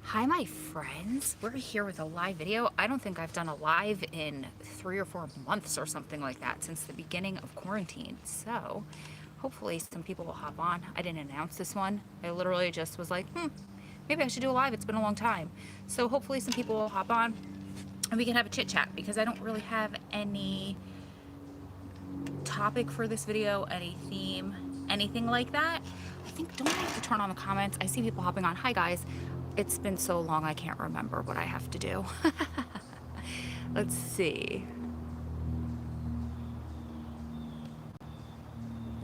Hi my friends, we're here with a live video. I don't think I've done a live in 3 or 4 months or something like that since the beginning of quarantine. So hopefully some people will hop on. I didn't announce this one. I literally just was like, maybe I should do a live. It's been a long time. So hopefully some people will hop on and we can have a chit chat because I don't really have any topic for this video, any theme, anything like that. I think, don't I have to turn on the comments? I see people hopping on. Hi guys. It's been so long I can't remember what I have to do. Let's see.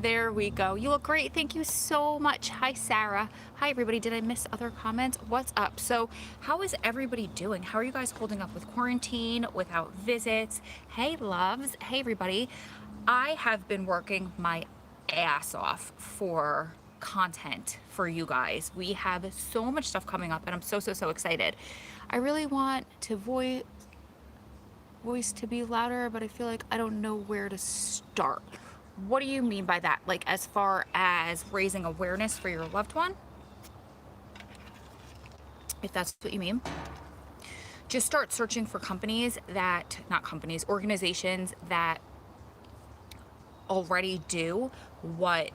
There we go. You look great. Thank you so much. Hi, Sarah. Hi, everybody. Did I miss other comments? What's up? So how is everybody doing? How are you guys holding up with quarantine, without visits? Hey, loves. Hey, everybody. I have been working my ass off for content for you guys. We have so much stuff coming up and I'm so excited. I really want to voice to be louder, but I feel like I don't know where to start. What do you mean by that? Like as far as raising awareness for your loved one? If that's what you mean. Just start searching for organizations that already do what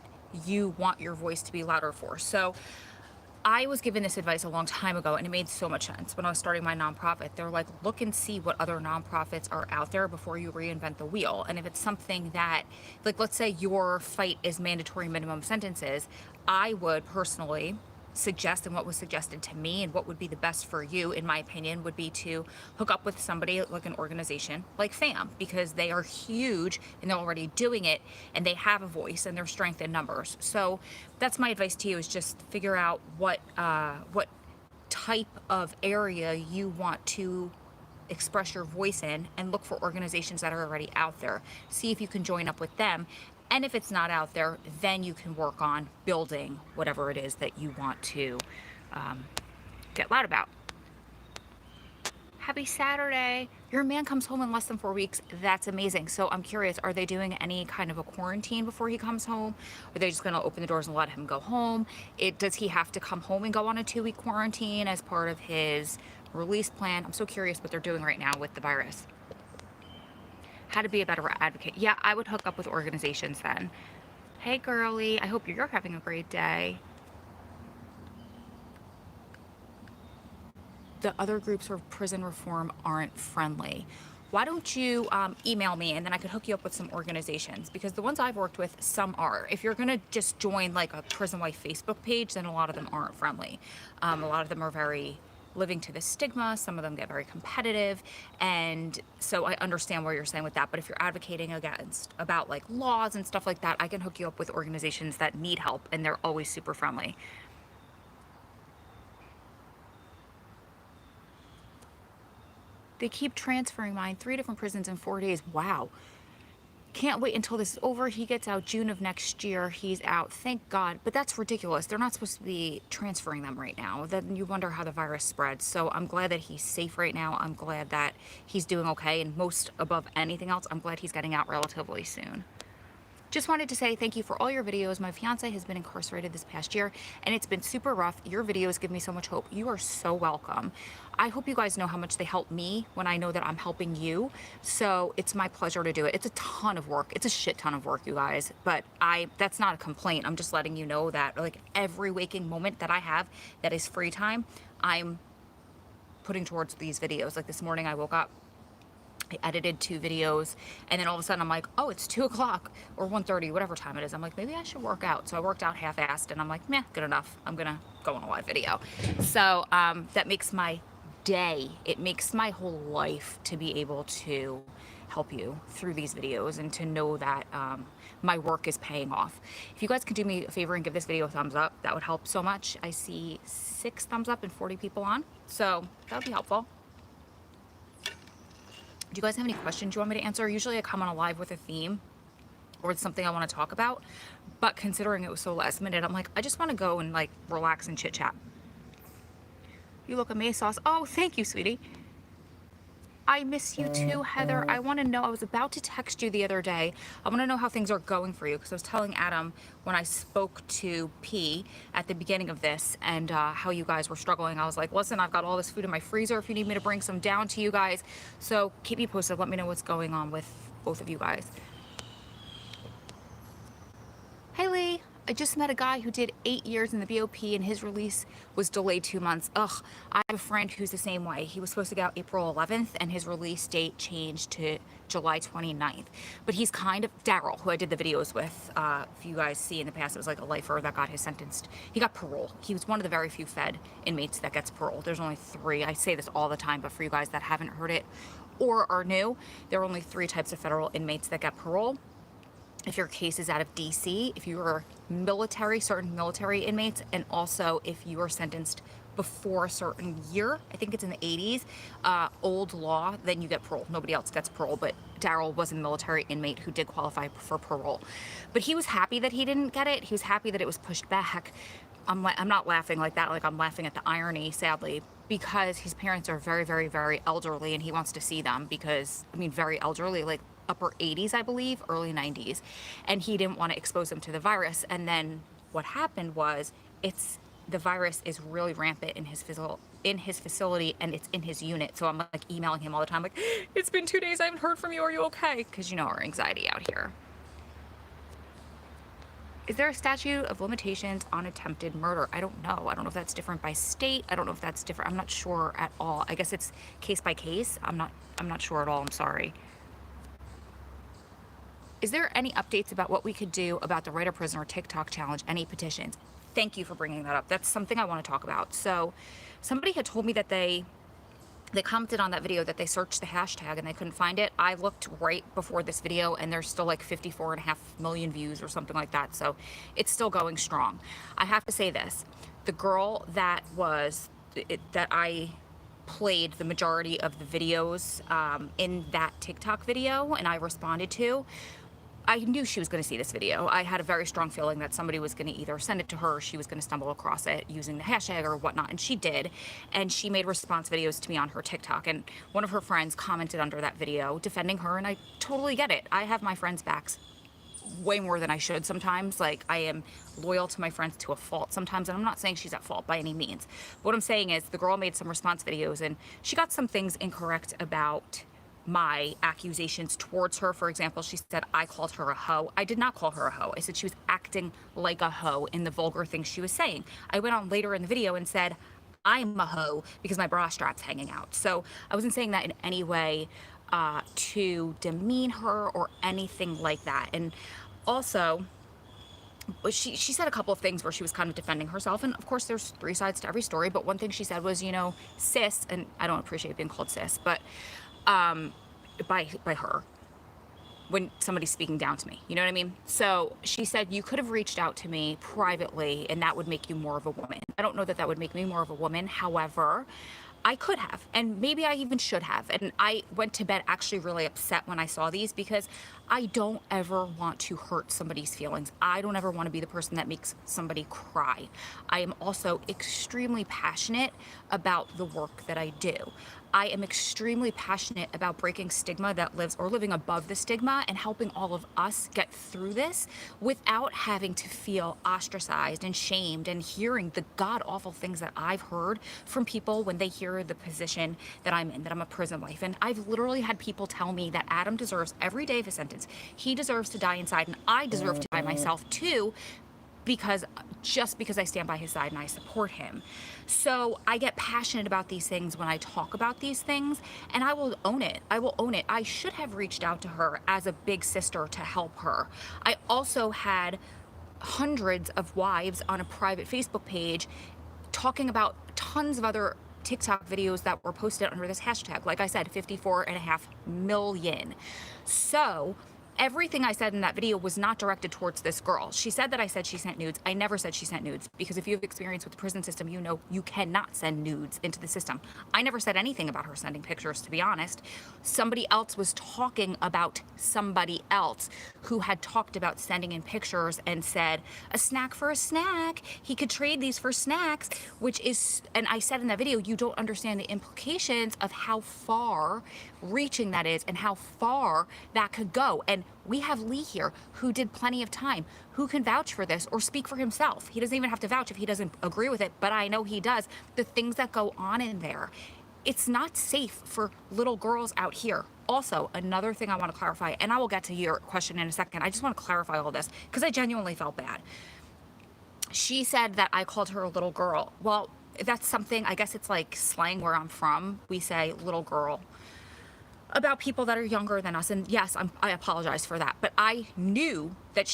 you want your voice to be louder for. So I was given this advice a long time ago and it made so much sense when I was starting my nonprofit. They're like, look and see what other nonprofits are out there before you reinvent the wheel. And if it's something that, like, let's say your fight is mandatory minimum sentences, I would personally suggest, and what was suggested to me and what would be the best for you, in my opinion, would be to hook up with somebody like an organization like FAM, because they are huge and they're already doing it and they have a voice and their strength in numbers. So that's my advice to you, is just figure out what type of area you want to express your voice in and look for organizations that are already out there. See if you can join up with them. And if it's not out there, then you can work on building whatever it is that you want to get loud about. Happy Saturday. Your man comes home in less than 4 weeks. That's amazing. So I'm curious, are they doing any kind of a quarantine before he comes home? Are they just going to open the doors and let him go home? Does he have to come home and go on a 2-week quarantine as part of his release plan? I'm so curious what they're doing right now with the virus. How to be a better advocate. Yeah, I would hook up with organizations then. Hey girly, I hope you're having a great day. The other groups for prison reform aren't friendly. Why don't you email me and then I could hook you up with some organizations, because the ones I've worked with, some are. If you're gonna just join like a prison wife Facebook page, then a lot of them aren't friendly. A lot of them are very living to the stigma. Some of them get very competitive, and so I understand what you're saying with that. But if you're advocating about like laws and stuff like that, I can hook you up with organizations that need help and they're always super friendly. They keep transferring mine, 3 different prisons in 4 days. Wow. Can't wait until this is over. He gets out June of next year. He's out. Thank God. But that's ridiculous. They're not supposed to be transferring them right now. Then you wonder how the virus spreads. So I'm glad that he's safe right now. I'm glad that he's doing okay. And most above anything else, I'm glad he's getting out relatively soon. Just wanted to say thank you for all your videos. My fiance has been incarcerated this past year and it's been super rough. Your videos give me so much hope. You are so welcome. I hope you guys know how much they help me when I know that I'm helping you. So it's my pleasure to do it. It's a ton of work. It's a shit ton of work, you guys. But that's not a complaint. I'm just letting you know that like every waking moment that I have that is free time, I'm putting towards these videos. Like this morning I woke up, I edited 2 videos, and then all of a sudden I'm like, oh, it's 2 o'clock or 1:30, whatever time it is. I'm like, maybe I should work out. So I worked out half-assed and I'm like, meh, good enough. I'm gonna go on a live video. So that makes my day. It makes my whole life to be able to help you through these videos and to know that my work is paying off. If you guys could do me a favor and give this video a thumbs up, that would help so much. I see 6 thumbs up and 40 people on, so that would be helpful. Do you guys have any questions you want me to answer? Usually I come on a live with a theme or it's something I want to talk about, but considering it was so last minute, I'm like, I just want to go and like relax and chit chat. You look amazing, sauce. Oh, thank you, sweetie. I miss you too, Heather. I want to know, I was about to text you the other day. I want to know how things are going for you, because I was telling Adam when I spoke to P at the beginning of this and how you guys were struggling. I was like, listen, I've got all this food in my freezer if you need me to bring some down to you guys. So keep me posted. Let me know what's going on with both of you guys. Hey, Lee. I just met a guy who did 8 years in the BOP and his release was delayed 2 months. Ugh, I have a friend who's the same way. He was supposed to get out April 11th and his release date changed to July 29th. But he's kind of, Daryl, who I did the videos with, if you guys see in the past, it was like a lifer that got his sentenced. He got parole. He was one of the very few Fed inmates that gets parole. There's only 3. I say this all the time, but for you guys that haven't heard it or are new, there are only 3 types of federal inmates that get parole. If your case is out of DC, if you are military, certain military inmates, and also if you are sentenced before a certain year, I think it's in the 80s, old law, then you get parole. Nobody else gets parole, but Daryl was a military inmate who did qualify for parole. But he was happy that he didn't get it. He was happy that it was pushed back. I'm not laughing like that, like I'm laughing at the irony, sadly, because his parents are very, very, very elderly and he wants to see them because, I mean, very elderly, like upper 80s, I believe, early 90s, and he didn't want to expose them to the virus. And then what happened was the virus is really rampant in his facility and it's in his unit. So I'm like emailing him all the time, like, it's been 2 days, I haven't heard from you, are you okay? Because you know our anxiety out here. Is there a statute of limitations on attempted murder? I don't know. I don't know if that's different by state. I don't know if that's different. I'm not sure at all. I guess it's case by case. I'm not sure at all. I'm sorry. Is there any updates about what we could do about the writer-prisoner Tik-Tok challenge? Any petitions? Thank you for bringing that up. That's something I want to talk about. So somebody had told me that they commented on that video that they searched the hashtag and they couldn't find it. I looked right before this video and there's still like 54.5 million views or something like that. So it's still going strong. I have to say this, the girl that I played the majority of the videos in that TikTok video and I responded to, I knew she was going to see this video. I had a very strong feeling that somebody was going to either send it to her or she was going to stumble across it using the hashtag or whatnot, and she did. And she made response videos to me on her TikTok, and one of her friends commented under that video defending her, and I totally get it. I have my friends' backs way more than I should sometimes. Like, I am loyal to my friends to a fault sometimes, and I'm not saying she's at fault by any means. But what I'm saying is the girl made some response videos, and she got some things incorrect about my accusations towards her. For example, she said I called her a hoe. I did not call her a hoe. I said she was acting like a hoe in the vulgar things she was saying. I went on later in the video and said I'm a hoe because my bra strap's hanging out. So I wasn't saying that in any way to demean her or anything like that. And also, she said a couple of things where she was kind of defending herself, and of course there's 3 sides to every story, but one thing she said was, you know, sis, and I don't appreciate being called sis, but by her when somebody's speaking down to me, you know what I mean? So she said, you could have reached out to me privately and that would make you more of a woman. I don't know that that would make me more of a woman. However, I could have, and maybe I even should have. And I went to bed actually really upset when I saw these because I don't ever want to hurt somebody's feelings. I don't ever want to be the person that makes somebody cry. I am also extremely passionate about the work that I do. I am extremely passionate about breaking stigma that lives or living above the stigma and helping all of us get through this without having to feel ostracized and shamed and hearing the god-awful things that I've heard from people when they hear the position that I'm in, that I'm a prison wife. And I've literally had people tell me that Adam deserves every day of his sentence. He deserves to die inside, and I deserve to die myself too, just because I stand by his side and I support him. So I get passionate about these things when I talk about these things, and I will own it. I will own it. I should have reached out to her as a big sister to help her. I also had hundreds of wives on a private Facebook page talking about tons of other TikTok videos that were posted under this hashtag. Like I said, 54.5 million. So everything I said in that video was not directed towards this girl. She said that I said she sent nudes. I never said she sent nudes, because if you have experience with the prison system, you know you cannot send nudes into the system. I never said anything about her sending pictures, to be honest. Somebody else was talking about somebody else who had talked about sending in pictures and said, a snack for a snack. He could trade these for snacks, which is, and I said in that video, you don't understand the implications of how far reaching that is and how far that could go. And we have Lee here, who did plenty of time, who can vouch for this or speak for himself. He doesn't even have to vouch if he doesn't agree with it, but I know he does. The things that go on in there, it's not safe for little girls out here. Also, another thing I want to clarify, and I will get to your question in a second. I just want to clarify all this because I genuinely felt bad. She said that I called her a little girl. Well, that's something, I guess it's like slang where I'm from. We say little girl about people that are younger than us. And yes, I apologize for that. But I knew that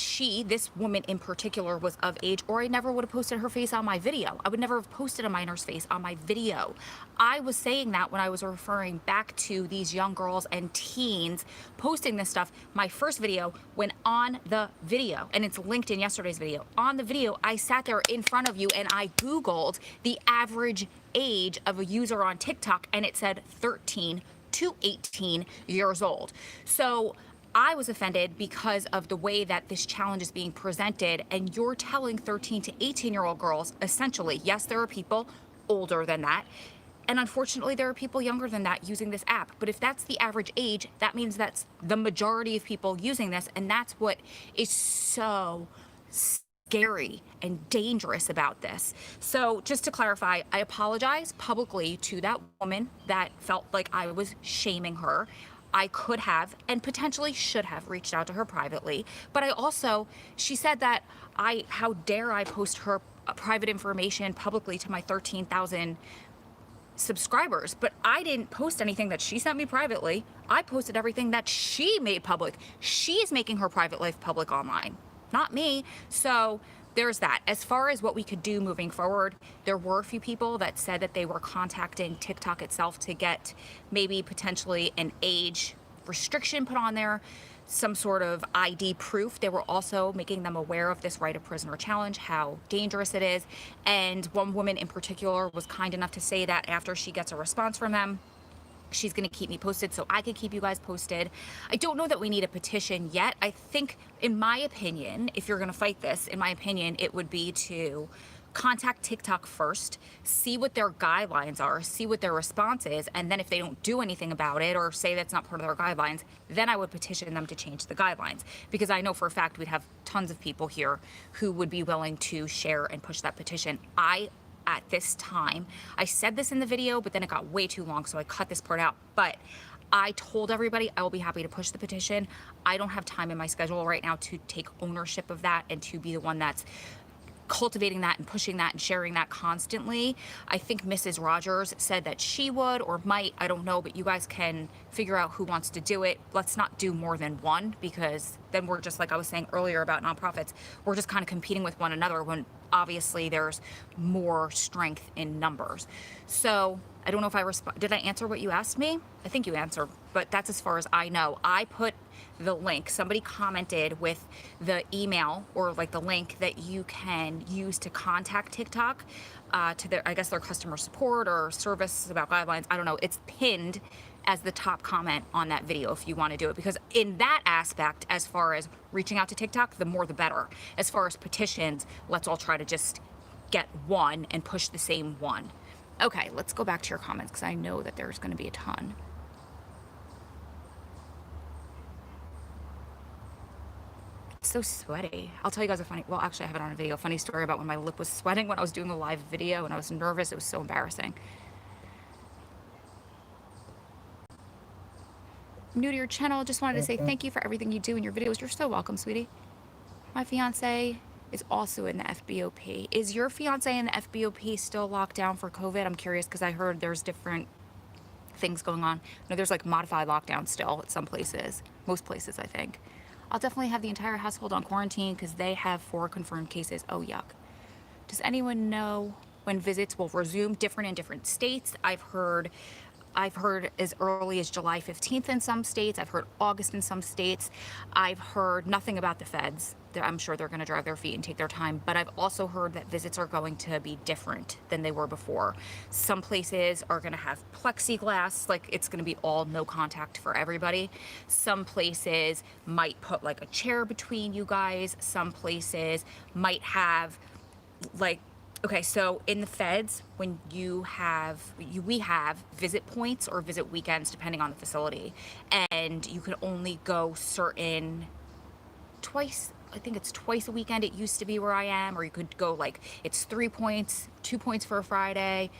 this woman in particular, was of age, or I never would have posted her face on my video. I would never have posted a minor's face on my video. I was saying that when I was referring back to these young girls and teens posting this stuff. My first video, when on the video, and it's linked in yesterday's video, on the video, I sat there in front of you and I Googled the average age of a user on TikTok, and it said 13 to 18 years old. So I was offended because of the way that this challenge is being presented, and you're telling 13 to 18-year-old girls, essentially, yes, there are people older than that, and unfortunately there are people younger than that using this app, but if that's the average age, that means that's the majority of people using this, and that's what is so scary and dangerous about this. So just to clarify, I apologize publicly to that woman that felt like I was shaming her. I could have and potentially should have reached out to her privately, but I also, she said that how dare I post her private information publicly to my 13,000 subscribers, but I didn't post anything that she sent me privately. I posted everything that she made public. She's making her private life public online, not me. So there's that. As far as what we could do moving forward, there were a few people that said that they were contacting TikTok itself to get maybe potentially an age restriction put on there, some sort of ID proof. They were also making them aware of this right of prisoner challenge, how dangerous it is. And one woman in particular was kind enough to say that after she gets a response from them, she's going to keep me posted so I can keep you guys posted. I don't know that we need a petition yet. I think, in my opinion, if you're going to fight this, in my opinion, it would be to contact TikTok first, see what their guidelines are, see what their response is, and then if they don't do anything about it or say that's not part of their guidelines, then I would petition them to change the guidelines. Because I know for a fact we'd have tons of people here who would be willing to share and push that petition. At this time, I said this in the video, but then it got way too long, so I cut this part out. But I told everybody I will be happy to push the petition. I don't have time in my schedule right now to take ownership of that and to be the one that's cultivating that and pushing that and sharing that constantly. I think Mrs. Rogers said that she would or might, I don't know, but you guys can figure out who wants to do it. Let's not do more than one, because then we're just, like I was saying earlier about nonprofits, we're just kind of competing with one another when obviously there's more strength in numbers. So I don't know if did I answer what you asked me? I think you answered, but that's as far as I know. I put the link, somebody commented with the email or like the link that you can use to contact TikTok to their, I guess, their customer support or service about guidelines. I don't know. It's pinned as the top comment on that video if you want to do it, because in that aspect, as far as reaching out to TikTok, the more the better. As far as petitions, let's all try to just get one and push the same one. Okay, let's go back to your comments because I know that there's going to be a ton. It's so sweaty. I'll tell you guys a funny, well, actually I have it on a video, a funny story about when my lip was sweating when I was doing the live video and I was nervous. It was so embarrassing. I'm new to your channel. Just wanted to say thank you for everything you do in your videos. You're so welcome, sweetie. My fiance is also in the FBOP. Is your fiance in the FBOP still locked down for COVID? I'm curious because I heard there's different things going on. No, there's like modified lockdown still at some places, most places I think. I'll definitely have the entire household on quarantine because they have 4 confirmed cases. Oh, yuck. Does anyone know when visits will resume? Different in different states. I've heard I've heard as early as July 15th in some states. I've heard August in some states. I've heard nothing about the feds. I'm sure they're going to drag their feet and take their time, but I've also heard that visits are going to be different than they were before. Some places are going to have plexiglass, like it's going to be all no contact for everybody. Some places might put like a chair between you guys. Some places might have like, okay, so in the feds, when we have visit points or visit weekends depending on the facility, and you can only go certain I think it's twice a weekend. It used to be where I am, or you could go like it's 3 points, 2 points for a Friday,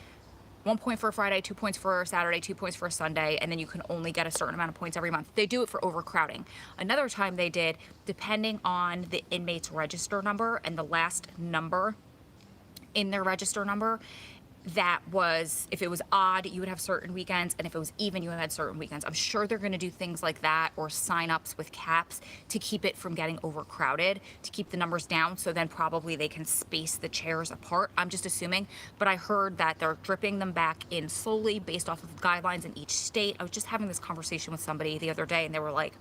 1 point for a Friday, 2 points for a Saturday, 2 points for a Sunday, and then you can only get a certain amount of points every month. They do it for overcrowding. Another time they did, depending on the inmate's register number and the last number in their register number, that was, if it was odd, you would have certain weekends, and if it was even, you had certain weekends. I'm sure they're going to do things like that, or sign-ups with caps to keep it from getting overcrowded, to keep the numbers down, so then probably they can space the chairs apart. I'm just assuming, but I heard that they're dripping them back in slowly based off of guidelines in each state. I was just having this conversation with somebody the other day, and they were like,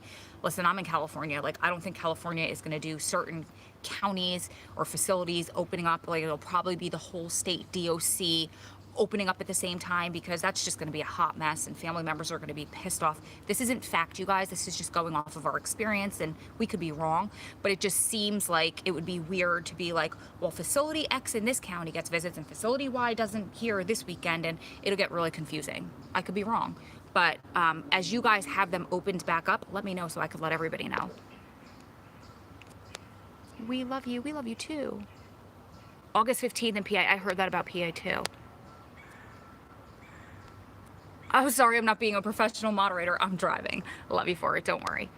listen, I'm in California. Like, I don't think California is going to do certain counties or facilities opening up. Like, it'll probably be the whole state DOC opening up at the same time, because that's just going to be a hot mess and family members are going to be pissed off. This isn't fact, you guys. This is just going off of our experience, and we could be wrong, but it just seems like it would be weird to be like, well, facility X in this county gets visits and facility Y doesn't here this weekend, and it'll get really confusing. I could be wrong, but as you guys have them opened back up, let me know so I could let everybody know. We love you. We love you too. August 15th in PA. I heard that about PA too. Oh, sorry, I'm not being a professional moderator. I'm driving. Love you for it. Don't worry.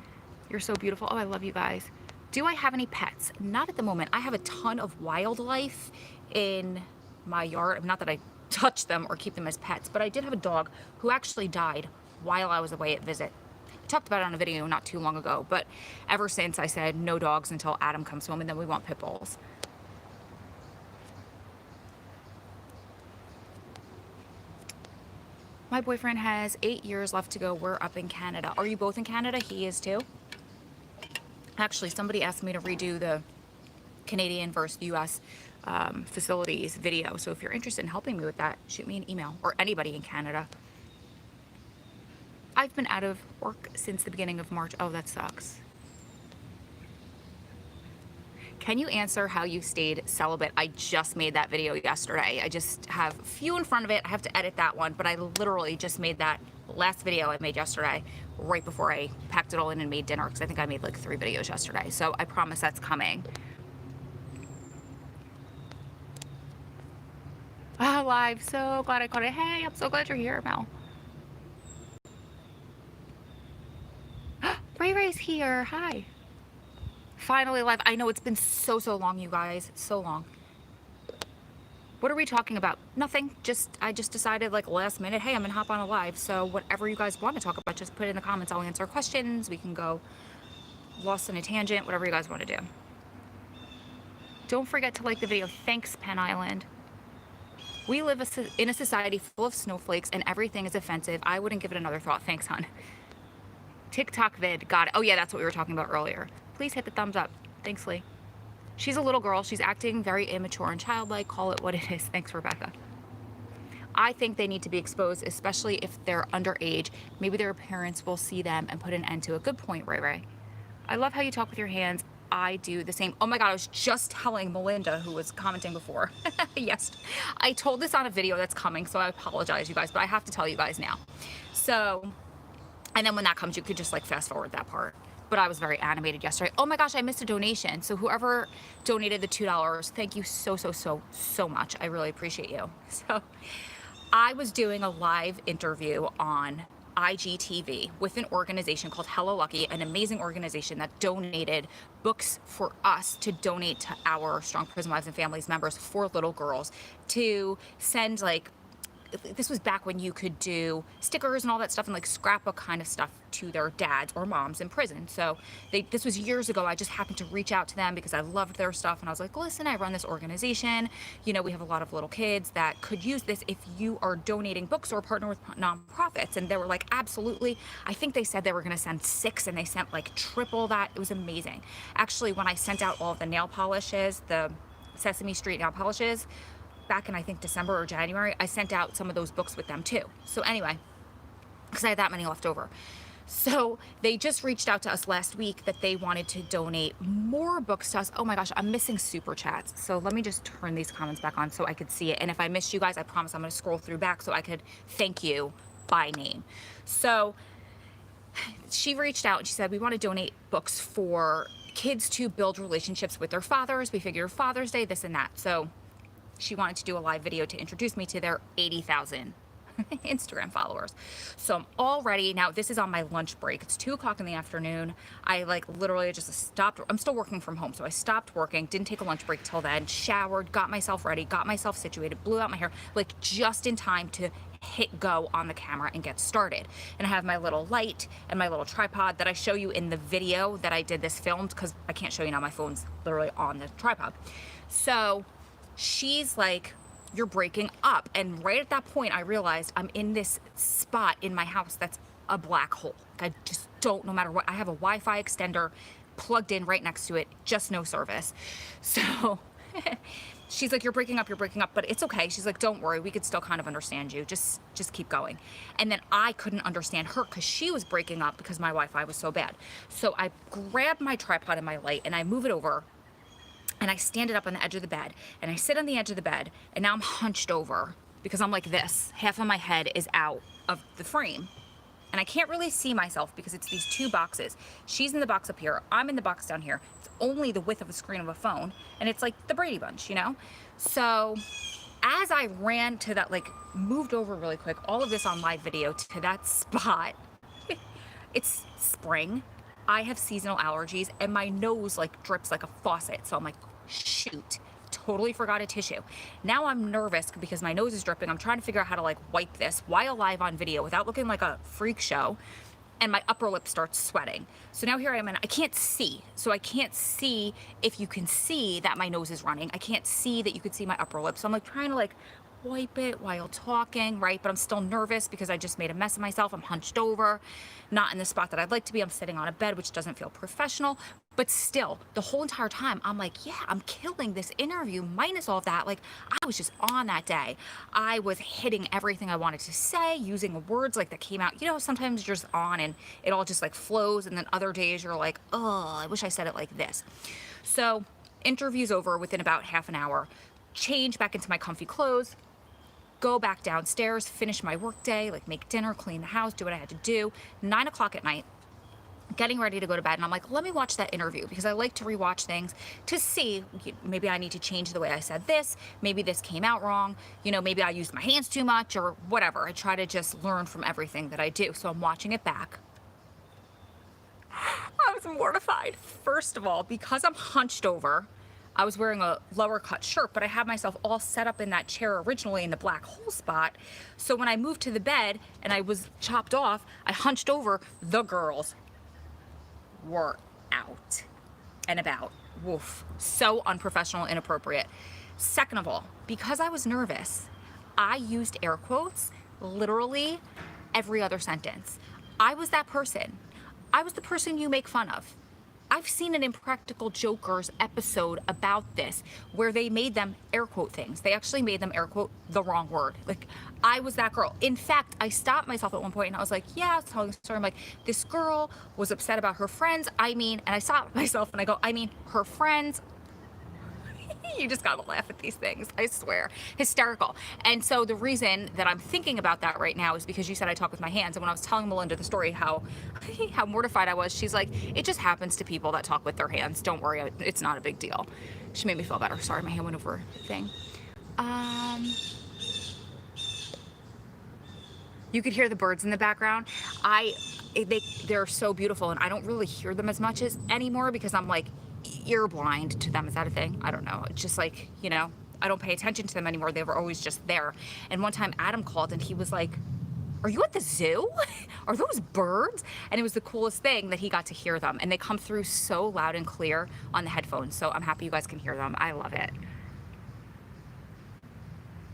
You're so beautiful. Oh, I love you guys. Do I have any pets? Not at the moment. I have a ton of wildlife in my yard. Not that I touch them or keep them as pets, but I did have a dog who actually died while I was away at visit. I talked about it on a video not too long ago, but ever since I said no dogs until Adam comes home, and then we want pit bulls. My boyfriend has 8 years left to go. We're up in Canada. Are you both in Canada? He is too. Actually, somebody asked me to redo the Canadian versus US facilities video. So if you're interested in helping me with that, shoot me an email, or anybody in Canada. I've been out of work since the beginning of March. Oh, that sucks. Can you answer how you stayed celibate? I just made that video yesterday. I just have a few in front of it. I have to edit that one, but I literally just made that last video I made yesterday right before I packed it all in and made dinner, because I think I made like 3 videos yesterday. So I promise that's coming. Oh, live. So glad I caught it. Hey, I'm so glad you're here, Mel. Ray Ray's here. Hi. Finally live. I know it's been so long, you guys. So long. What are we talking about? Nothing. I just decided like last minute, hey, I'm gonna hop on a live. So whatever you guys want to talk about, just put it in the comments. I'll answer questions. We can go lost in a tangent, whatever you guys want to do. Don't forget to like the video. Thanks, Penn Island. We live in a society full of snowflakes and everything is offensive. I wouldn't give it another thought. Thanks, hon. Tik-Tok vid. Got it. Oh yeah, that's what we were talking about earlier. Please hit the thumbs up. Thanks, Lee. She's a little girl. She's acting very immature and childlike. Call it what it is. Thanks, Rebecca. I think they need to be exposed, especially if they're underage. Maybe their parents will see them and put an end to it. Good point, Ray Ray. I love how you talk with your hands. I do the same. Oh my God, I was just telling Melinda, who was commenting before. Yes, I told this on a video that's coming, so I apologize, you guys, but I have to tell you guys now. So, and then when that comes, you could just like fast forward that part. But I was very animated yesterday. Oh my gosh, I missed a donation. So whoever donated the $2, thank you so much. I really appreciate you. So I was doing a live interview on IGTV with an organization called Hello Lucky, an amazing organization that donated books for us to donate to our Strong Prison Wives and Families members for little girls, to send like this was back when you could do stickers and all that stuff and like scrapbook kind of stuff to their dads or moms in prison. So this was years ago. I just happened to reach out to them because I loved their stuff. And I was like, listen, I run this organization. You know, we have a lot of little kids that could use this if you are donating books or partner with nonprofits. And they were like, absolutely. I think they said they were going to send 6 and they sent like triple that. It was amazing. Actually, when I sent out all of the nail polishes, the Sesame Street nail polishes, back in I think December or January, I sent out some of those books with them too. So anyway, because I had that many left over. So they just reached out to us last week that they wanted to donate more books to us. Oh my gosh, I'm missing super chats. So let me just turn these comments back on so I could see it. And if I missed you guys, I promise I'm gonna scroll through back so I could thank you by name. So she reached out and she said, we want to donate books for kids to build relationships with their fathers. We figure Father's Day, this and that. So she wanted to do a live video to introduce me to their 80,000 Instagram followers. So I'm all ready. Now this is on my lunch break. It's 2 o'clock in the afternoon. I like literally just stopped. I'm still working from home. So I stopped working, didn't take a lunch break till then, showered, got myself ready, got myself situated, blew out my hair, like just in time to hit go on the camera and get started. And I have my little light and my little tripod that I show you in the video that I did this filmed, because I can't show you now, my phone's literally on the tripod. So she's like, you're breaking up. And right at that point, I realized I'm in this spot in my house that's a black hole. Like I just don't, no matter what, I have a Wi-Fi extender plugged in right next to it, just no service. So she's like, you're breaking up, but it's okay. She's like, don't worry, we could still kind of understand you. Just keep going. And then I couldn't understand her because she was breaking up because my Wi-Fi was so bad. So I grab my tripod and my light and I move it over and I stand it up on the edge of the bed and I sit on the edge of the bed and now I'm hunched over because I'm like this. Half of my head is out of the frame and I can't really see myself because it's these 2 boxes. She's in the box up here. I'm in the box down here. It's only the width of a screen of a phone and it's like the Brady Bunch, you know? So as I ran to that, like moved over really quick, all of this on live video to that spot, it's spring. I have seasonal allergies and my nose like drips like a faucet. So I'm like, shoot, totally forgot a tissue. Now I'm nervous because my nose is dripping. I'm trying to figure out how to like wipe this while live on video without looking like a freak show. And my upper lip starts sweating. So now here I am and I can't see. So I can't see if you can see that my nose is running. I can't see that you could see my upper lip. So I'm like trying to like wipe it while talking, right? But I'm still nervous because I just made a mess of myself. I'm hunched over, not in the spot that I'd like to be. I'm sitting on a bed, which doesn't feel professional, but still the whole entire time I'm like, yeah, I'm killing this interview minus all of that. Like I was just on that day. I was hitting everything I wanted to say, using words like that came out. You know, sometimes you're just on and it all just like flows. And then other days you're like, oh, I wish I said it like this. So interview's over within about half an hour, change back into my comfy clothes, go back downstairs, finish my work day, like make dinner, clean the house, do what I had to do. 9 o'clock at night, getting ready to go to bed. And I'm like, let me watch that interview because I like to rewatch things to see, maybe I need to change the way I said this. Maybe this came out wrong. You know, maybe I used my hands too much or whatever. I try to just learn from everything that I do. So I'm watching it back. I was mortified. First of all, because I'm hunched over, I was wearing a lower cut shirt, but I had myself all set up in that chair originally in the black hole spot. So when I moved to the bed and I was chopped off, I hunched over. The girls were out and about. Woof. So unprofessional, inappropriate. Second of all, because I was nervous, I used air quotes literally every other sentence. I was that person. I was the person you make fun of. I've seen an Impractical Jokers episode about this where they made them air quote things. They actually made them air quote the wrong word. Like I was that girl. In fact, I stopped myself at one point and I was like, yeah, I was telling a story. I'm like, this girl was upset about her friends. And I stopped myself and I go, her friends. You just gotta laugh at these things, I swear. Hysterical. And so the reason that I'm thinking about that right now is because you said I talk with my hands. And when I was telling Melinda the story, how mortified I was, she's like, it just happens to people that talk with their hands. Don't worry, it's not a big deal. She made me feel better. Sorry, my hand went over the thing. You could hear the birds in the background. They're so beautiful and I don't really hear them as much as anymore because I'm like, ear blind to them. Is that a thing? I don't know. It's just like, you know, I don't pay attention to them anymore. They were always just there. And one time Adam called and he was like, are you at the zoo? Are those birds? And it was the coolest thing that he got to hear them. And they come through so loud and clear on the headphones. So I'm happy you guys can hear them. I love it.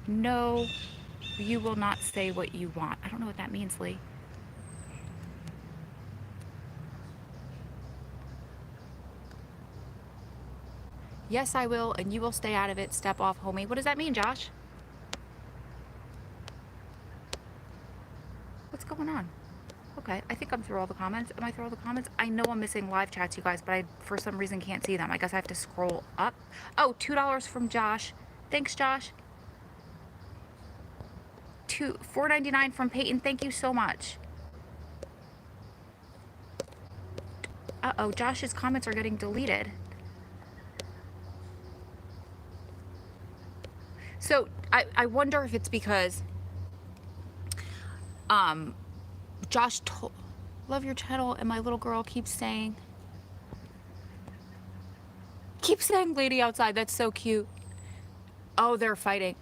No, you will not say what you want. I don't know what that means, Lee. Yes, I will, and you will stay out of it. Step off, homie. What does that mean, Josh? What's going on? Okay, I think I'm through all the comments. Am I through all the comments? I know I'm missing live chats, you guys, but I, for some reason, can't see them. I guess I have to scroll up. Oh, $2 from Josh. Thanks, Josh. $4.99 from Peyton. Thank you so much. Uh-oh, Josh's comments are getting deleted. So I wonder if it's because Josh told, love your channel, and my little girl keeps saying lady outside. That's so cute. Oh, they're fighting.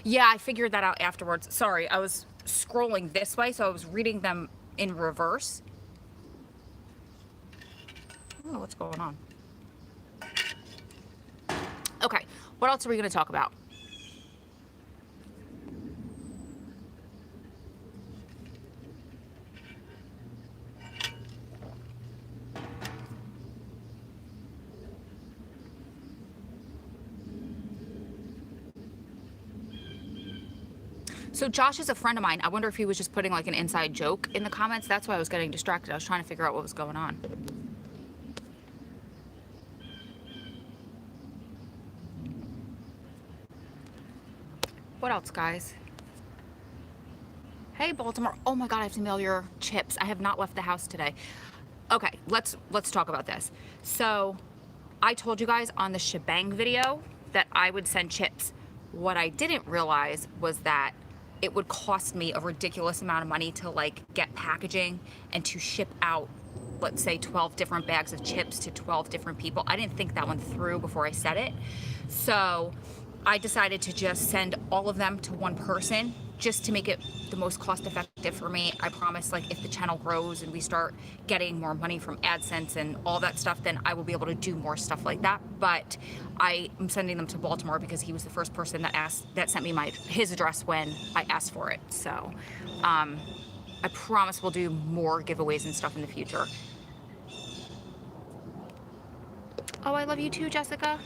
Yeah, I figured that out afterwards. Sorry, I was scrolling this way, so I was reading them in reverse. I don't know what's going on. Okay, what else are we going to talk about? So Josh is a friend of mine. I wonder if he was just putting like an inside joke in the comments. That's why I was getting distracted. I was trying to figure out what was going on. What else, guys? Hey, Baltimore. Oh my God, I have to mail your chips. I have not left the house today. Okay, let's talk about this. So I told you guys on the shebang video that I would send chips. What I didn't realize was that it would cost me a ridiculous amount of money to like get packaging and to ship out, let's say 12 different bags of chips to 12 different people. I didn't think that one through before I said it. So I decided to just send all of them to one person just to make it the most cost effective for me. I promise, like, if the channel grows and we start getting more money from AdSense and all that stuff, then I will be able to do more stuff like that. But I am sending them to Baltimore because he was the first person that sent me his address when I asked for it. So I promise we'll do more giveaways and stuff in the future. Oh, I love you too, Jessica.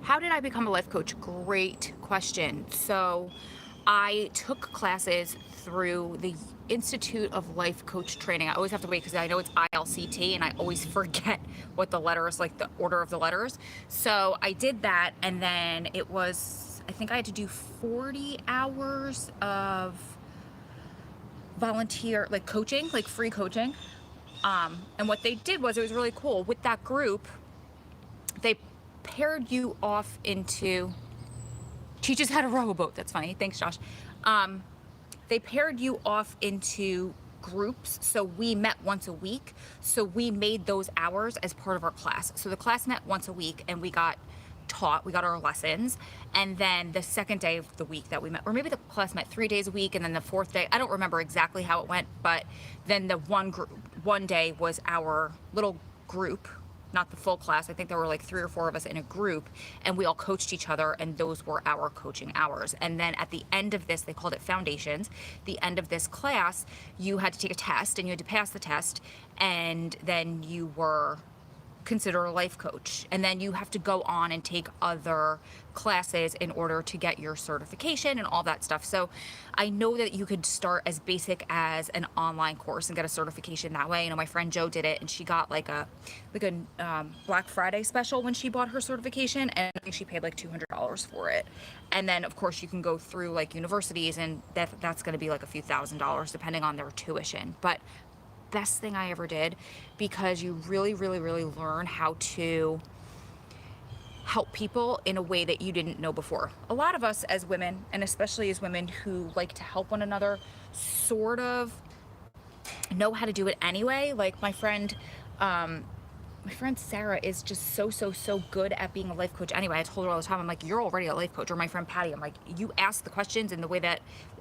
How did I become a life coach? Great question. So I took classes through the Institute of Life Coach Training. I always have to wait because I know it's ILCT and I always forget what the letters, like the order of the letters. So I did that, and then it was, I think I had to do 40 hours of volunteer, like coaching, like free coaching. And what they did was, it was really cool. With that group, they paired you off into, teaches how to row a boat. That's funny. Thanks, Josh. They paired you off into groups. So we met once a week. So we made those hours as part of our class. So the class met once a week and we got taught, we got our lessons. And then the second day of the week that we met, or maybe the class met 3 days a week, and then the fourth day, I don't remember exactly how it went, but then the one day was our little group, not the full class. I think there were like 3 or 4 of us in a group, and we all coached each other, and those were our coaching hours. And then at the end of this, they called it Foundations. The end of this class, you had to take a test and you had to pass the test, and then you were considered a life coach. And then you have to go on and take other classes in order to get your certification and all that stuff. So I know that you could start as basic as an online course and get a certification that way. You know, my friend Jo did it, and she got like a Black Friday special when she bought her certification, and I think she paid like $200 for it. And then of course you can go through like universities, and that's going to be like a few $1,000s depending on their tuition. But best thing I ever did, because you really learn how to help people in a way that you didn't know before. A lot of us as women, and especially as women who like to help one another, sort of know how to do it anyway. Like my friend Sarah is just so good at being a life coach anyway. I told her all the time, I'm like, you're already a life coach. Or my friend Patty, I'm like, you ask the questions in the way that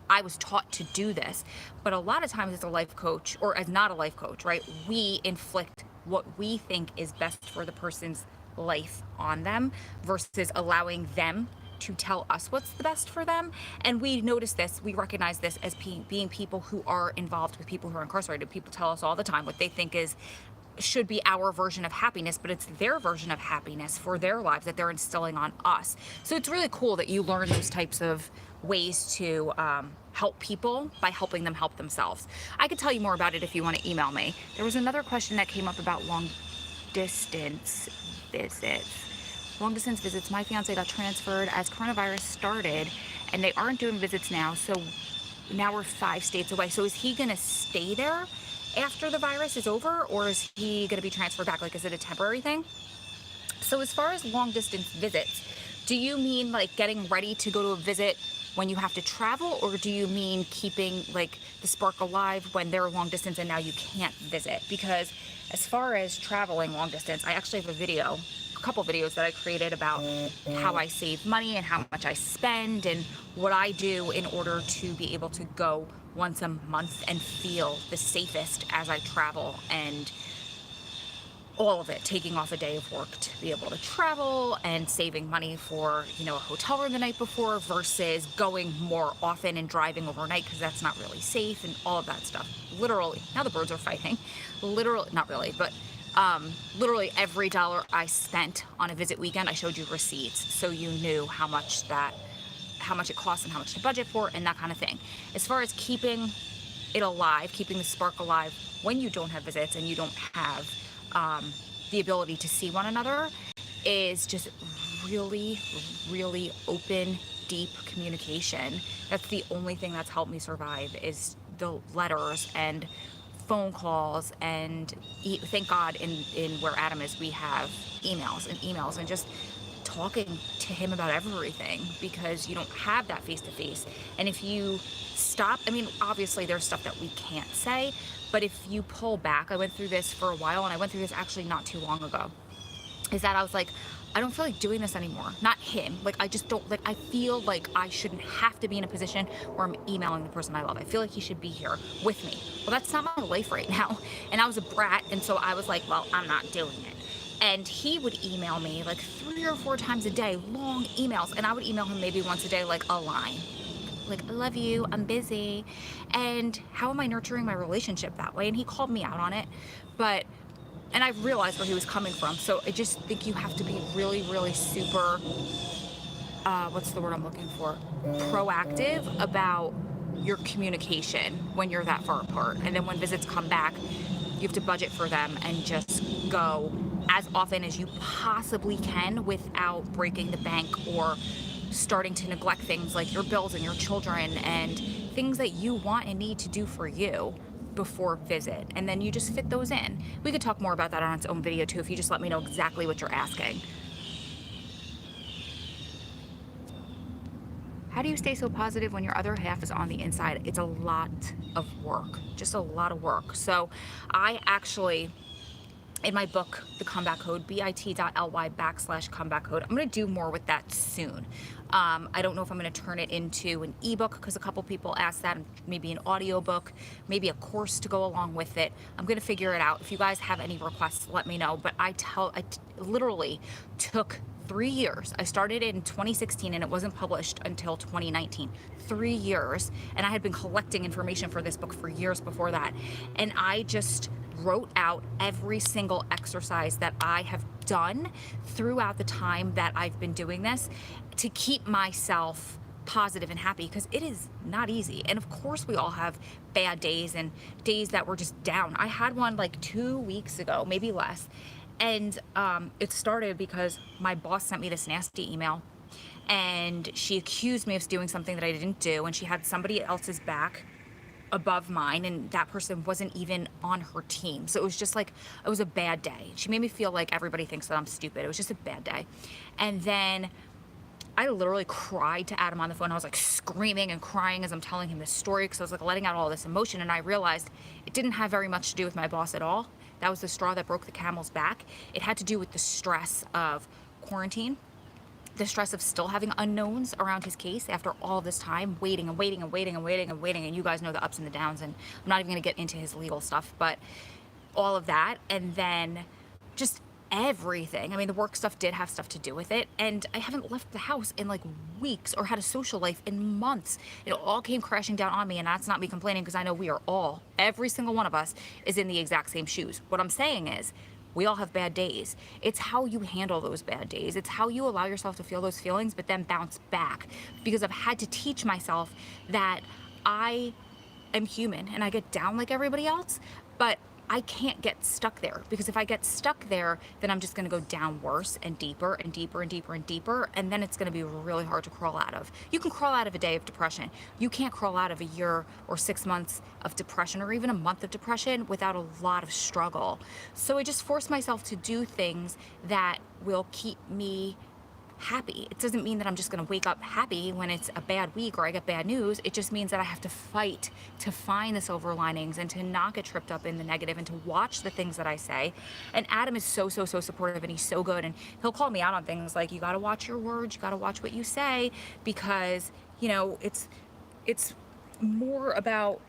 I was taught to do this. But a lot of times as a life coach, or as not a life coach, right, we inflict what we think is best for the person's life on them versus allowing them to tell us what's the best for them. And we notice this, we recognize this as being people who are involved with people who are incarcerated. People tell us all the time what they think should be our version of happiness, but it's their version of happiness for their lives that they're instilling on us. So it's really cool that you learn those types of ways to help people by helping them help themselves. I could tell you more about it if you want to email me. There was another question that came up about long distance visits. Long distance visits. My fiance got transferred as coronavirus started, and they aren't doing visits now, so now we're 5 states away. So is he going to stay there after the virus is over, or is he going to be transferred back? Like, is it a temporary thing? So as far as long distance visits, do you mean like getting ready to go to a visit when you have to travel, or do you mean keeping like the spark alive when they're long distance and now you can't visit? Because as far as traveling long distance, I actually have a couple videos that I created about how I save money and how much I spend and what I do in order to be able to go once a month and feel the safest as I travel, and all of it, taking off a day of work to be able to travel and saving money for, a hotel room the night before versus going more often and driving overnight because that's not really safe and all of that stuff. Literally, now the birds are fighting. Literally, not really, but literally every dollar I spent on a visit weekend, I showed you receipts so you knew how much it costs and how much to budget for and that kind of thing. As far as keeping it alive, keeping the spark alive when you don't have visits and you don't have the ability to see one another, is just really, really open, deep communication. That's the only thing that's helped me survive, is the letters and phone calls, and thank God in where Adam is, we have emails and just talking to him about everything, because you don't have that face-to-face. And if you stop, obviously there's stuff that we can't say, but if you pull back, I went through this for a while, and I went through this actually not too long ago, is that I was like, I don't feel like doing this anymore. Not him. Like, I just don't, like, I feel like I shouldn't have to be in a position where I'm emailing the person I love. I feel like he should be here with me. Well, that's not my life right now. And I was a brat, and so I was like, well, I'm not doing it. And he would email me like 3 or 4 times a day, long emails, and I would email him maybe once a day, like a line. Like, I love you, I'm busy. And how am I nurturing my relationship that way? And he called me out on it, and I realized where he was coming from. So I just think you have to be really, really super, what's the word I'm looking for? Proactive about your communication when you're that far apart. And then when visits come back, you have to budget for them and just go as often as you possibly can without breaking the bank or starting to neglect things like your bills and your children and things that you want and need to do for you before visit. And then you just fit those in. We could talk more about that on its own video too, if you just let me know exactly what you're asking. How do you stay so positive when your other half is on the inside? It's a lot of work, just a lot of work. So I actually, in my book, The Comeback Code, bit.ly/comeback code, I'm going to do more with that soon. I don't know if I'm going to turn it into an ebook, because a couple people asked that, maybe an audiobook, maybe a course to go along with it. I'm going to figure it out. If you guys have any requests, let me know. But I literally took 3 years. I started in 2016 and it wasn't published until 2019. 3 years. And I had been collecting information for this book for years before that. And I just wrote out every single exercise that I have done throughout the time that I've been doing this to keep myself positive and happy, because it is not easy. And of course we all have bad days and days that were just down. I had one like 2 weeks ago, maybe less. And it started because my boss sent me this nasty email, and she accused me of doing something that I didn't do, and she had somebody else's back above mine, and that person wasn't even on her team. So it was just like, it was a bad day. She made me feel like everybody thinks that I'm stupid. It was just a bad day. And then I literally cried to Adam on the phone. I was like screaming and crying as I'm telling him this story because I was like letting out all this emotion, and I realized it didn't have very much to do with my boss at all. That was the straw that broke the camel's back. It had to do with the stress of quarantine, the stress of still having unknowns around his case after all this time, waiting and waiting and waiting and waiting and waiting. And you guys know the ups and the downs, and I'm not even gonna get into his legal stuff, but all of that. And then just everything. I mean, the work stuff did have stuff to do with it, and I haven't left the house in like weeks or had a social life in months. It all came crashing down on me, and that's not me complaining because I know we are all, every single one of us is in the exact same shoes. What I'm saying is we all have bad days. It's how you handle those bad days. It's how you allow yourself to feel those feelings but then bounce back, because I've had to teach myself that I am human and I get down like everybody else, but I can't get stuck there, because if I get stuck there, then I'm just gonna go down worse and deeper and deeper and deeper and deeper, and then it's gonna be really hard to crawl out of. You can crawl out of a day of depression. You can't crawl out of a year or 6 months of depression or even a month of depression without a lot of struggle. So I just force myself to do things that will keep me happy. It doesn't mean that I'm just going to wake up happy when it's a bad week or I get bad news. It just means that I have to fight to find the silver linings and to not get tripped up in the negative and to watch the things that I say. And Adam is so supportive, and he's so good, and he'll call me out on things like, you got to watch your words, you got to watch what you say, because, you know, it's more about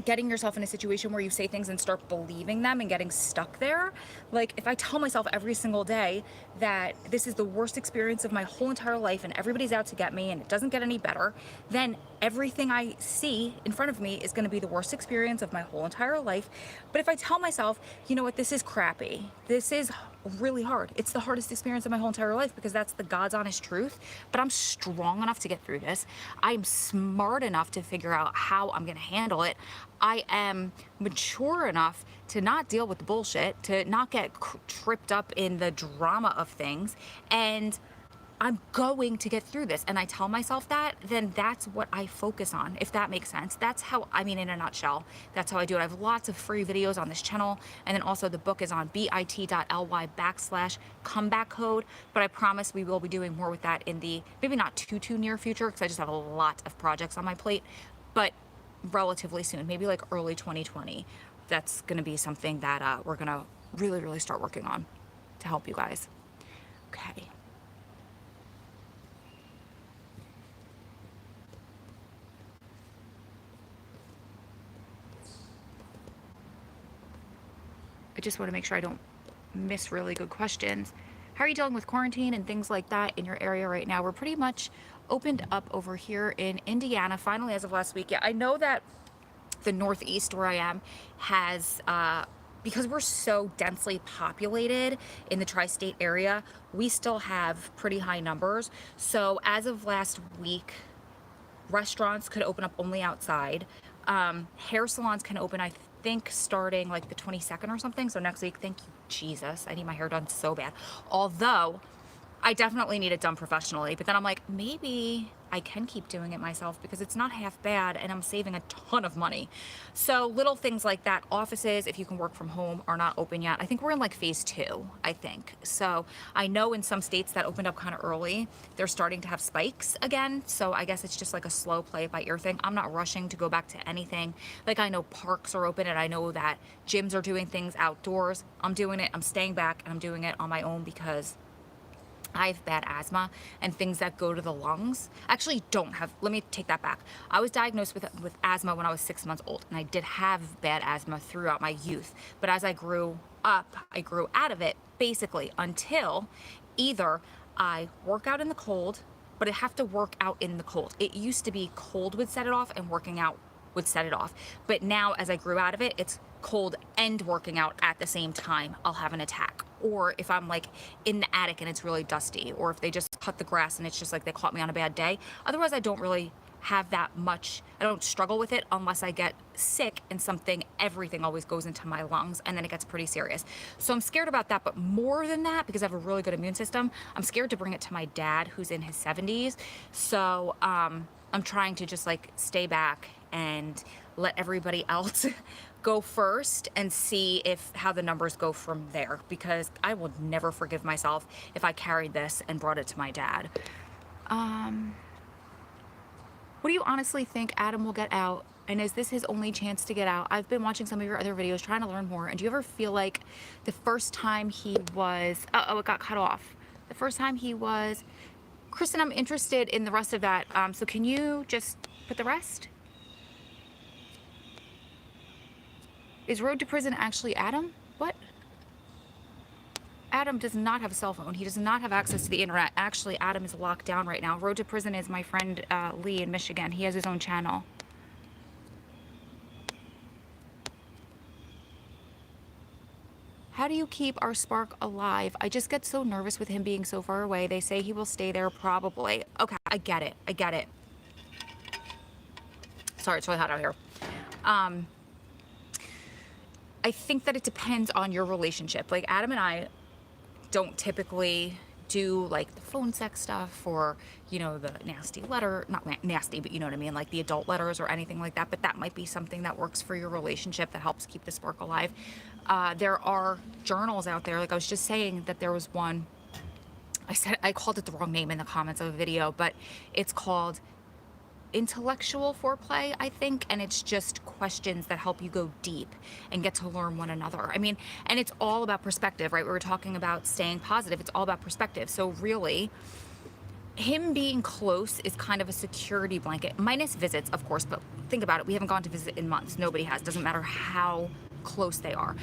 getting yourself in a situation where you say things and start believing them and getting stuck there. Like, if I tell myself every single day that this is the worst experience of my whole entire life and everybody's out to get me and it doesn't get any better, then everything I see in front of me is going to be the worst experience of my whole entire life. But if I tell myself, you know what, this is crappy, this is really hard, it's the hardest experience of my whole entire life, because that's the God's honest truth, but I'm strong enough to get through this, I'm smart enough to figure out how I'm going to handle it, I am mature enough to not deal with the bullshit, to not get tripped up in the drama of things, and I'm going to get through this. And I tell myself that, then that's what I focus on, if that makes sense. That's how, I mean, in a nutshell, that's how I do it. I have lots of free videos on this channel, and then also the book is on bit.ly/comeback code, but I promise we will be doing more with that in the maybe not too near future, because I just have a lot of projects on my plate, but relatively soon, maybe like early 2020. That's going to be something that we're going to really start working on to help you guys. Okay. I just want to make sure I don't miss really good questions. How are you dealing with quarantine and things like that in your area right now? We're pretty much opened up over here in Indiana, finally, as of last week. Yeah, I know that the Northeast, where I am, has, because we're so densely populated in the tri-state area, we still have pretty high numbers. So as of last week, restaurants could open up only outside. Hair salons can open, I think, starting like the 22nd or something. So next week, thank you, Jesus. I need my hair done so bad. Although I definitely need it done professionally, but then I'm like, maybe I can keep doing it myself because it's not half bad and I'm saving a ton of money. So little things like that. Offices, if you can work from home, are not open yet. I think we're in like phase 2, I think. So I know in some states that opened up kind of early, they're starting to have spikes again. So I guess it's just like a slow play it by ear thing. I'm not rushing to go back to anything. Like, I know parks are open and I know that gyms are doing things outdoors. I'm doing it, I'm staying back, and I'm doing it on my own because I have bad asthma and things that go to the lungs. Actually don't have, let me take that back. I was diagnosed with asthma when I was 6 months old, and I did have bad asthma throughout my youth. But as I grew up, I grew out of it basically until either I work out in the cold, but I have to work out in the cold. It used to be cold would set it off and working out would set it off. But now as I grew out of it, it's cold and working out at the same time. I'll have an attack. Or if I'm like in the attic and it's really dusty, or if they just cut the grass and it's just like they caught me on a bad day. Otherwise, I don't really have that much, I don't struggle with it unless I get sick and everything always goes into my lungs, and then it gets pretty serious. So I'm scared about that, but more than that, because I have a really good immune system, I'm scared to bring it to my dad who's in his 70s. So I'm trying to just like stay back and let everybody else go first and see how the numbers go from there, because I will never forgive myself if I carried this and brought it to my dad. What do you honestly think Adam will get out? And is this his only chance to get out? I've been watching some of your other videos trying to learn more. And do you ever feel like the first time he was, it got cut off. The first time he was, Kristen, I'm interested in the rest of that. So can you just put the rest? Is Road to Prison actually Adam? What? Adam does not have a cell phone. He does not have access to the internet. Actually, Adam is locked down right now. Road to Prison is my friend Lee in Michigan. He has his own channel. How do you keep our spark alive? I just get so nervous with him being so far away. They say he will stay there probably. Okay, I get it. I get it. Sorry, it's really hot out here. I think that it depends on your relationship. Like Adam and I don't typically do like the phone sex stuff or, you know, the nasty letter, not nasty, but you know what I mean, like the adult letters or anything like that. But that might be something that works for your relationship that helps keep the spark alive. There are journals out there. Like I was just saying that there was one, I called it the wrong name in the comments of a video, but it's called Intellectual Foreplay, I think, and it's just questions that help you go deep and get to learn one another. I mean, and it's all about perspective, right? We were talking about staying positive. It's all about perspective. So really, him being close is kind of a security blanket, minus visits, of course, but think about it. We haven't gone to visit in months. Nobody has. Doesn't matter how close they are.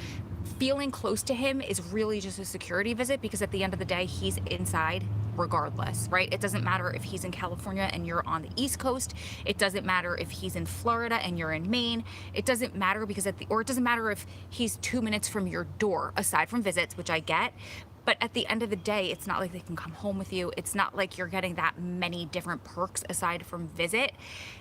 Feeling close to him is really just a security visit because at the end of the day, he's inside regardless, right? It doesn't matter if he's in California and you're on the East Coast. It doesn't matter if he's in Florida and you're in Maine. It doesn't matter because or it doesn't matter if he's 2 minutes from your door, aside from visits, which I get. But at the end of the day, it's not like they can come home with you. It's not like you're getting that many different perks aside from visit.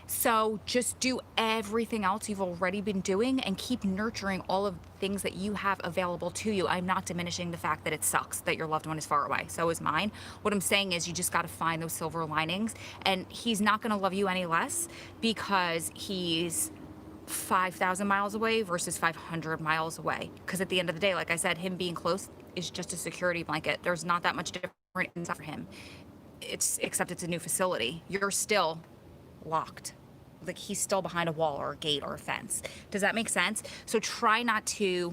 So just do everything else you've already been doing and keep nurturing all of the things that you have available to you. I'm not diminishing the fact that it sucks that your loved one is far away. So is mine. What I'm saying is you just got to find those silver linings, and he's not going to love you any less because he's 5,000 miles away versus 500 miles away. Because at the end of the day, like I said, him being close is just a security blanket. There's not that much different inside for him. Except it's a new facility. You're still locked. Like he's still behind a wall or a gate or a fence. Does that make sense? So try not to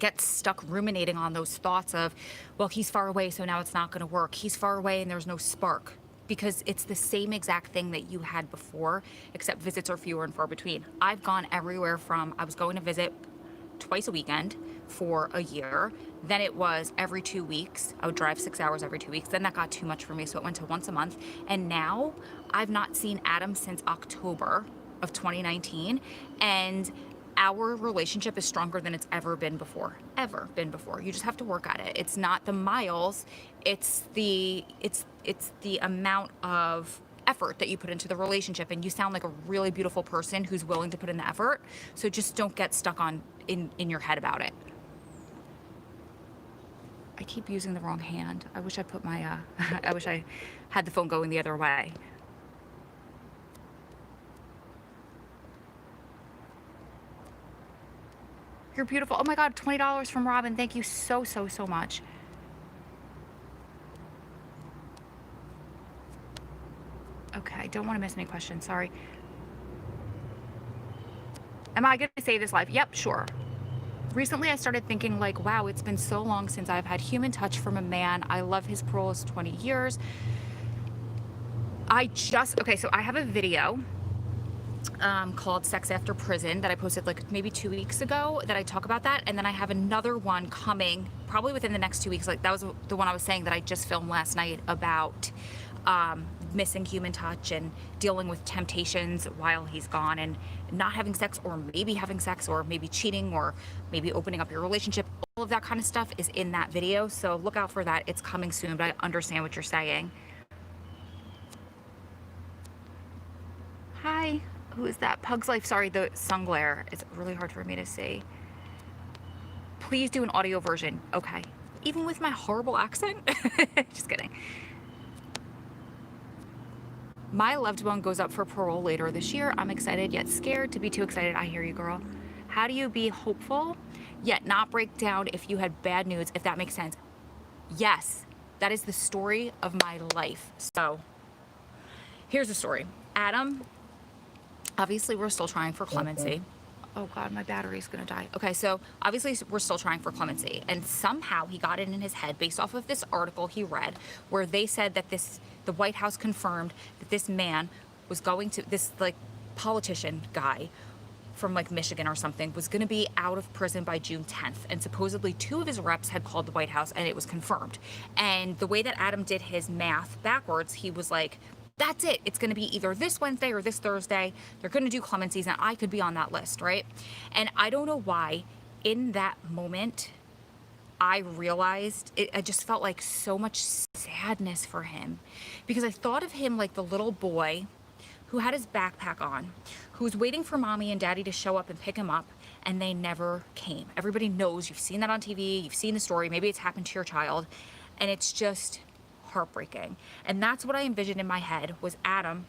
get stuck ruminating on those thoughts of, well, he's far away, so now it's not going to work. He's far away and there's no spark. Because it's the same exact thing that you had before, except visits are fewer and far between. I've gone everywhere from, I was going to visit twice a weekend for a year. Then it was every 2 weeks. I would drive 6 hours every 2 weeks. Then that got too much for me, so it went to once a month. And now I've not seen Adam since October of 2019. And our relationship is stronger than it's ever been before. You just have to work at it. It's not the miles, it's the amount of effort that you put into the relationship. And you sound like a really beautiful person who's willing to put in the effort. So just don't get stuck in your head about it. I keep using the wrong hand. I wish I put my I wish I had the phone going the other way. You're beautiful. Oh my God, $20 from Robin. Thank you so much. Okay, I don't want to miss any questions. Sorry. Am I going to say this live? Yep, sure. Recently, I started thinking like, wow, it's been so long since I've had human touch from a man. I love his parole is 20 years. Okay, so I have a video called Sex After Prison that I posted like maybe 2 weeks ago that I talk about that. And then I have another one coming probably within the next 2 weeks. Like that was the one I was saying that I just filmed last night about missing human touch and dealing with temptations while he's gone and not having sex or maybe having sex or maybe cheating or maybe opening up your relationship. All of that kind of stuff is in that video. So look out for that. It's coming soon, but I understand what you're saying. Hi. Who is that? Pug's Life. Sorry, the sun glare is really hard for me to see. Please do an audio version. Okay. Even with my horrible accent? Just kidding. My loved one goes up for parole later this year. I'm excited yet scared to be too excited. I hear you, girl. How do you be hopeful yet not break down if you had bad news, if that makes sense? Yes. That is the story of my life. So here's the story. Adam, obviously we're still trying for clemency. Oh God, my battery's gonna die. Okay, so obviously we're still trying for clemency, and somehow he got it in his head based off of this article he read where they said that the White House confirmed that this man was going to, this like politician guy from like Michigan or something, was gonna be out of prison by June 10th. And supposedly 2 of his reps had called the White House and it was confirmed. And the way that Adam did his math backwards, he was like, that's it. It's going to be either this Wednesday or this Thursday. They're going to do clemencies, and I could be on that list, right? And I don't know why, in that moment, I realized I just felt like so much sadness for him, because I thought of him like the little boy who had his backpack on, who was waiting for mommy and daddy to show up and pick him up, and they never came. Everybody knows, you've seen that on TV, you've seen the story, maybe it's happened to your child, and it's just heartbreaking. And that's what I envisioned in my head, was Adam,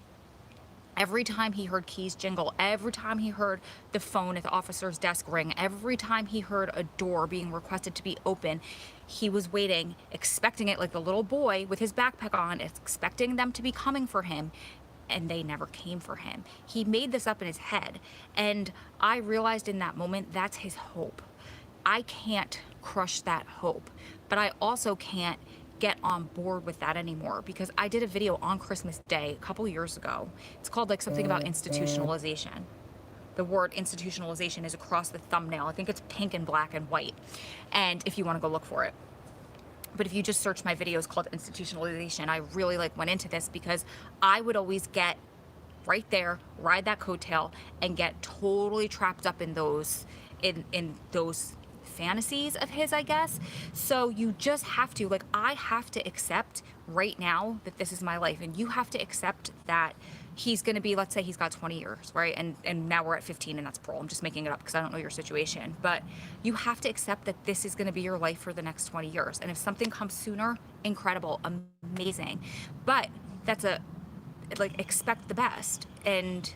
every time he heard keys jingle, every time he heard the phone at the officer's desk ring, every time he heard a door being requested to be open, he was waiting, expecting it, like the little boy with his backpack on, expecting them to be coming for him, and they never came for him. He made this up in his head, and I realized in that moment, that's his hope. I can't crush that hope, but I also can't get on board with that anymore, because I did a video on Christmas Day a couple years ago. It's called like something about institutionalization. The word institutionalization is across the thumbnail. I think it's pink and black and white. And if you want to go look for it. But if you just search my videos called institutionalization, I really like went into this, because I would always get right there, ride that coattail, and get totally trapped up in those fantasies of his, I guess. So you just have to, like, I have to accept right now that this is my life, and you have to accept that he's going to be, let's say he's got 20 years, right? And now we're at 15 and that's parole. I'm just making it up because I don't know your situation, but you have to accept that this is going to be your life for the next 20 years. And if something comes sooner, incredible, amazing. But that's expect the best, and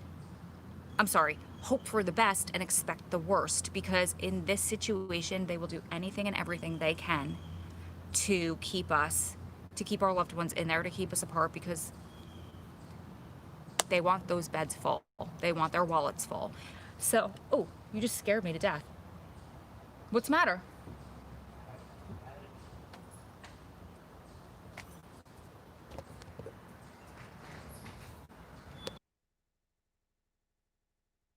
I'm sorry, hope for the best and expect the worst, because in this situation, they will do anything and everything they can to keep our loved ones in there, to keep us apart, because they want those beds full. They want their wallets full. So, oh, you just scared me to death. What's the matter?